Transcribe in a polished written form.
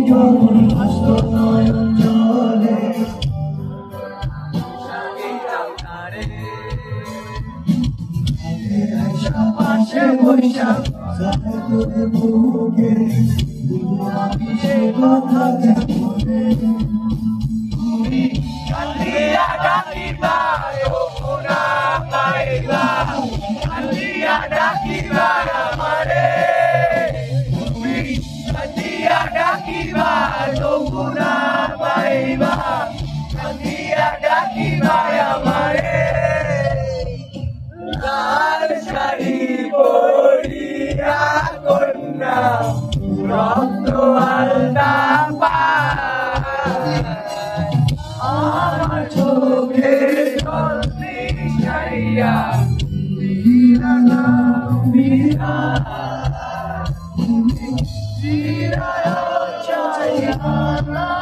যখন হাসতো নয়ন জলে পাশে বৈশাখ তোরে বুকে আমি সে কথা মনে তুমি কালিয়া ডাকিবা ও কোনা পাইবা কালিয়া ডাকিবা আমারে তুমি কালিয়া ডাকিবা ও কোনা পাইবা কালিয়া ডাকিবা আমারে লাল শাড়ি পরিয়া কন্যা রক্ত আলতা পায় আমার চোখে জল মিশাইয়া মীরা নাম মীরা চিরায় চাইয়া